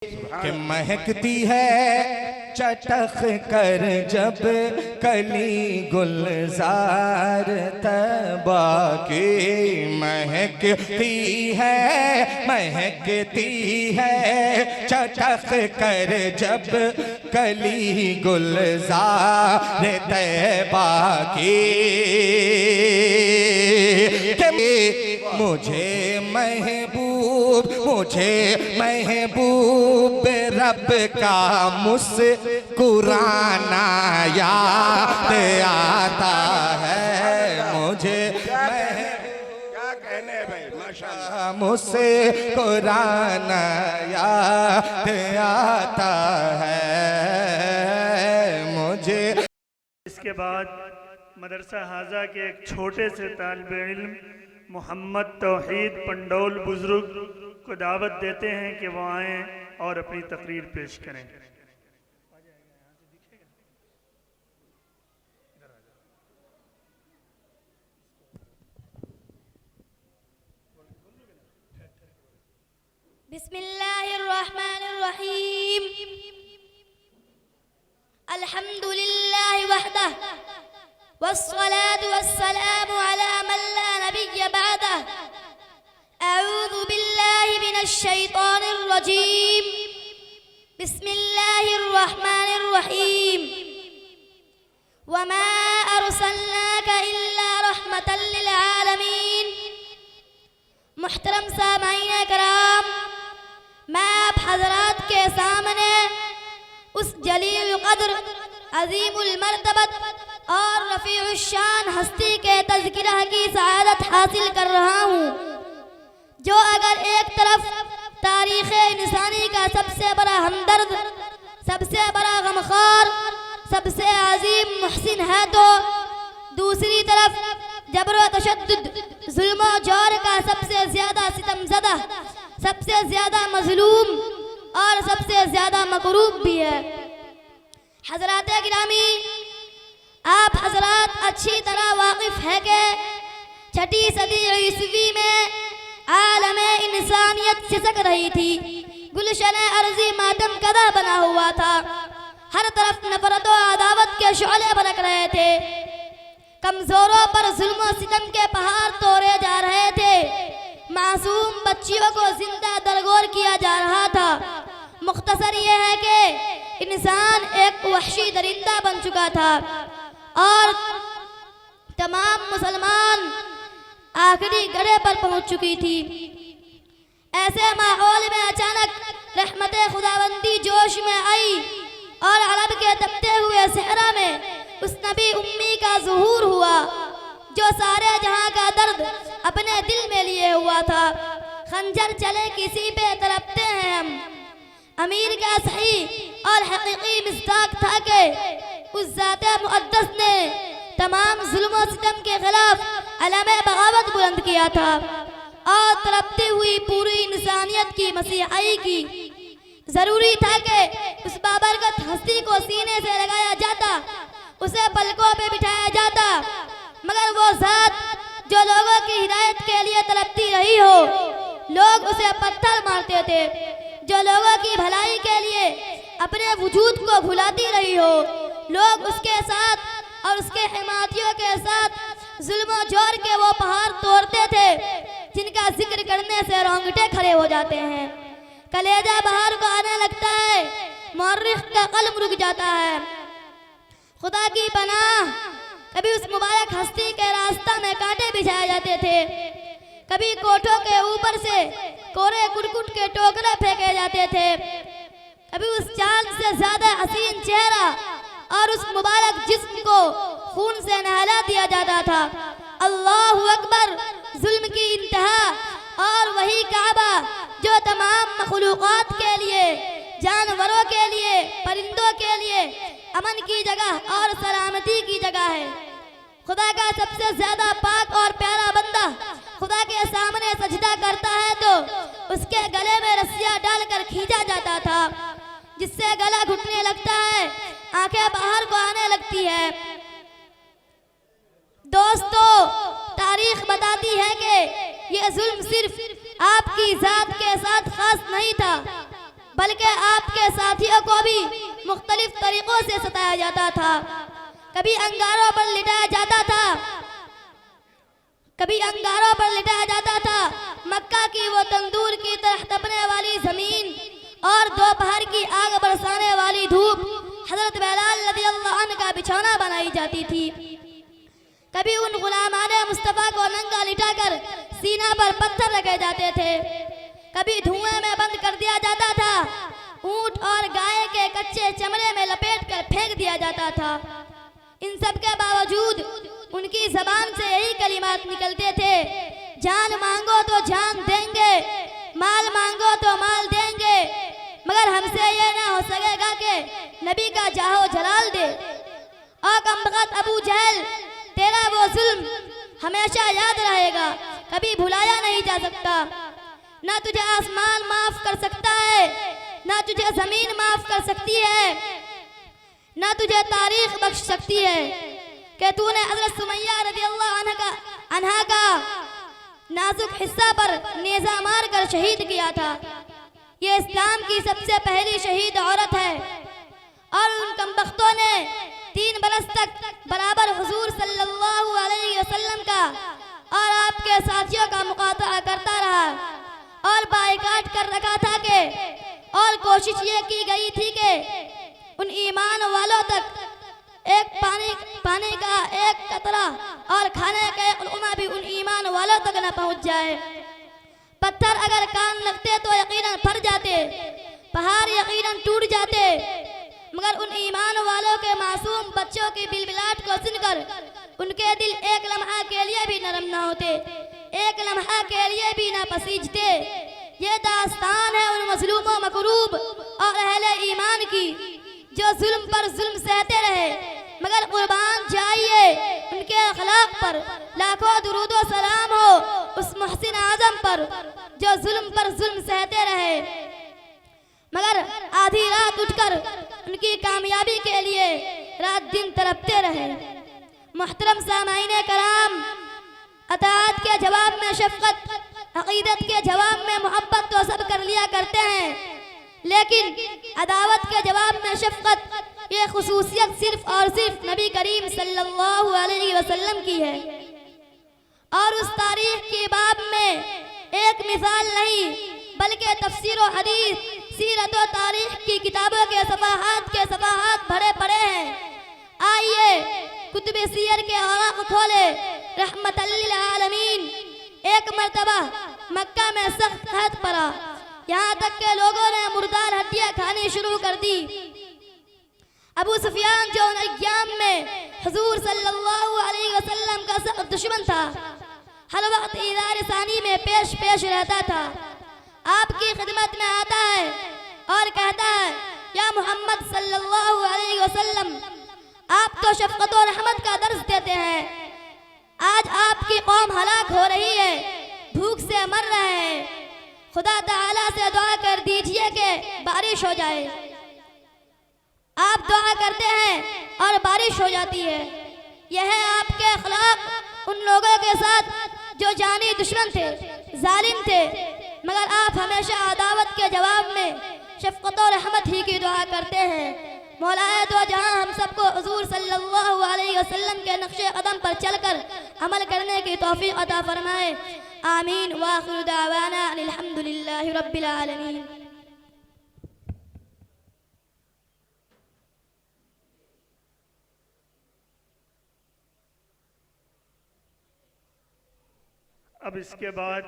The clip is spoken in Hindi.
कि महकती है चटक कर जब कली गुलजार तबा की महकती है चटक कर जब कली गुलजार तबा की मुझे महबूब रब का मुस्कुराना याद आता है। मुझे क्या कहने भाई माशाअल्लाह मुस्कुराना याद आता है मुझे। इसके बाद मदरसा हाजा के एक छोटे से तालिब इल्म मोहम्मद तौहीद पंडौल बुजुर्ग को दावत देते हैं कि वो आएँ और अपनी तकरीर पेश करें। बिस्मिल्लाहिर्रहमानिर्रहीम। अल्हम्दुलिल्लाह वहदह वस्सलातु वस्सलामु अला मन ला नबिय्य बअदह। अऊज़ु बिल्लाहि मिनश शैतानिर रजीम। बिस्मिल्लाहिर्रहमानिर्रहीम। वमा अरसलनाका इल्ला रहमतल लिल आलमीन। मुहतरम सामाईन कराम, मैं आप हजरात के सामने उस जलील क़द्र अज़ीमुल मर्तबत और रफ़ीउश शान हस्ती के तज़किरा की सआदत हासिल कर रहा हूँ, जो अगर एक तरफ तारीख़ इंसानी का सबसे बड़ा हमदर्द, सबसे बड़ा गमख़ार, सबसे अज़ीम मुहसिन है, तो दूसरी तरफ जबर व तशद्दुद, जुल्म और जौर का सबसे ज़्यादा सितमज़दा, सबसे ज़्यादा मज़लूम और सबसे ज़्यादा मकरूब भी है। हज़रात गिरामी, आप हज़रात अच्छी तरह वाकिफ़ है कि 6ठी सदी ईस्वी में आलमे इंसानियत सिसक रही थी, गुलशन अर्ज़ी मातम कदा बना हुआ था, हर तरफ नफरत और अदावत के शोले बरक रहे थे, कमज़ोरों पर जुल्म और सितम के पहाड़ तोड़े जा रहे थे, मासूम बच्चियों को जिंदा दरगोर किया जा रहा था। मुख्तसर ये है कि इंसान एक वहशी दरिंदा बन चुका था और तमाम मुसलमान आखिरी गड़े पर पहुंच चुकी थी। ऐसे माहौल में अचानक रहमते खुदावंदी जोश में आई और अरब के तपते हुए सहरा में उस नबी उम्मी का ज़ुहूर हुआ, जो सारे जहां का दर्द अपने दिल में लिए हुआ था। खंजर चले किसी पे तड़पते हैं हम, अमीर का सही और हकीकी मिस्दाक था कि उस ज़ाते मुक़द्दस ने तमाम जुल्म और सितम के खिलाफ अलमे बगावत बुलंद किया था और तड़पती हुई पूरी इंसानियत की मसीहाई की। जरूरी था कि उस बाबरकत हस्ती को सीने से लगाया जाता, उसे पलकों पे बिठाया जाता, मगर वो ज़ात जो लोगों की हिदायत के लिए तड़पती रही हो, लोग उसे पत्थर मारते थे, जो लोगों की भलाई के लिए अपने वजूद को भुलाती रही हो, लोग उसके साथ और उसके हिमायतियों के साथ जुल्म और जोर के वो पहाड़ तोड़ते थे जिनका जिक्र करने से रोंगटे खड़े हो जाते हैं, कलेजा बाहर को आने लगता है, मौर्रिख का कल्म रुक जाता है। खुदा की पनाह, कभी उस मुबारक हस्ती के रास्ता में कांटे बिछाए जाते थे, कभी कोठों के ऊपर से कोरे कुटकुट के टोकरे फेंके जाते थे, कभी उस चांद से ज्यादा हसीन चेहरा और उस मुबारक जिस्म को खून से नहला दिया जाता था। अल्लाहु अकबर, जुल्म की इंतहा। और वही काबा जो तमाम मखलूक़ात के लिए, जानवरों के लिए, परिंदों के लिए अमन की जगह और सलामती की जगह है। खुदा का सबसे ज्यादा पाक और प्यारा बंदा खुदा के सामने सजदा करता है तो उसके गले में रस्सियां डालकर खींचा जाता था, जिससे गला घुटने लगता है, आंखें बाहर को आने लगती है। दोस्तों, तारीख बताती है कि ये जुल्म सिर्फ आपकी जात के साथ खास नहीं था, बल्कि आपके साथियों को भी मुख्तलिफ तरीकों से सताया जाता था। कभी अंगारों पर लिटाया जाता था, कभी अंगारों पर लिटाया जाता था। मक्का की वो तंदूर की तरह तपने वाली जमीन और दोपहर की आग बरसाने वाली धूप हजरत बिलाल रज़ियल्लाहु अन्हु का बिछौना बनाई जाती थी। कभी उन गुलामाने मुस्तफ़ा को नंगा लिटाकर सीना पर पत्थर रखे जाते थे, कभी धुएं में बंद कर दिया जाता था, ऊंट और गाय के कच्चे चमड़े में लपेट कर फेंक दिया जाता था। इन सब के बावजूद उनकी जबान से यही कलिमात निकलते थे, जान मांगो तो जान देंगे, माल मांगो तो माल देंगे, मगर हमसे ये ना हो सकेगा कि नबी का जाहो जलाल दे। और कमबख्त अबू जहल, तेरा वो जुल्म हमेशा याद रहेगा, कभी भुलाया नहीं जा सकता। ना तुझे आसमान माफ कर सकता है, ना तुझे जमीन माफ कर सकती है, ना तुझे तारीख बख्श सकती है कि तूने हज़रत सुमैया रज़ियल्लाहु अन्हा का नाजुक हिस्सा पर नेज़ा मार कर शहीद किया था। ये इस्लाम की सबसे पहली शहीद औरत है और उन कमबख्तों ने 3 बरस तक बराबर हुजूर सल्लल्लाहु अलैहि वसल्लम का और आपके साथियों का मुकाबला करता रहा और बाइकाट कर रखा था कि और कोशिश ये की गई थी कि उन ईमान वालों तक एक पानी का एक कतरा और खाने का एक लुक़मा भी उन ईमान वालों तक न पहुंच जाए। पत्थर अगर कान लगते तो यकीनन फट जाते, पहाड़ यकीनन टूट जाते, मगर उन ईमान वालों के मासूम बच्चों की बिलबिलाट को सुनकर उनके दिल एक लम्हा के लिए भी नरम न होते, एक लम्हा के लिए भी न पसीजते। ये दास्तान है उन मजलूमों मकरूब और अहले ईमान की जो जुल्म पर जुल्म सहते रहे, मगर कुर्बान जाइए उनके अखलाक पर, लाखों दुरूद व सलाम हो उस मुहसिन आजम पर जो जुल्म पर जुल्म सहते रहे, मगर आधी रात उठकर उनकी कामयाबी के लिए रात दिन तड़पते रहे। मुहतरम सामाईने कराम, अताअत के जवाब में शफकत, अकीदत के जवाब में मोहब्बत तो सब कर लिया करते हैं, लेकिन अदावत के जवाब में शफकत ये खुसूसियत सिर्फ और सिर्फ नबी करीम सल्लल्लाहु अलैहि वसल्लम की है। और उस तारीख की बाब में एक मिसाल नहीं बल्कि तफसीर व हदीस, सीरत व तारीख की किताबों के सफ़हात भरे पड़े हैं। आइए कुतुब सीयर के औराक़ खोले। रहमतल लिल आलमीन। एक मर्तबा मक्का में सख्त कहत पड़ा, यहाँ तक के लोगों ने मुर्दार हड्डियाँ खानी शुरू कर दी। अबू सुफियान जो उन अय्याम में हुजूर सल्लल्लाहु अलैहि वसल्लम का सख्त दुश्मन था, हर वक्त इज़ार सानी में पेश रहता था, आपकी खिदमत में आता है और कहता है, या मोहम्मद सल्लल्लाहु अलैहि वसल्लम, आप तो शफ़क़त और रहमत का दर्स देते हैं, आज आपकी कौम हलाक हो रही है, भूख से मर रहे हैं, खुदा ताला से दुआ कर दीजिए कि बारिश हो जाए। आप दुआ करते हैं और बारिश हो जाती है। यह है आपके अखलाक उन लोगों के साथ जो जानी दुश्मन थे, जालिम थे, मगर आप हमेशा अदावत के जवाब में शफ़क़त और रहमत ही की दुआ करते हैं। मौलाए दो जहां हम सबको हुजूर सल्लल्लाहु अलैहि वसल्लम के नक्शे कदम पर चलकर अमल करने की तौफीक अता फरमाए। आमीन। व आखिरु दावाना अल्हम्दुलिल्लाहि रब्बिल आलमीन। अब इसके बाद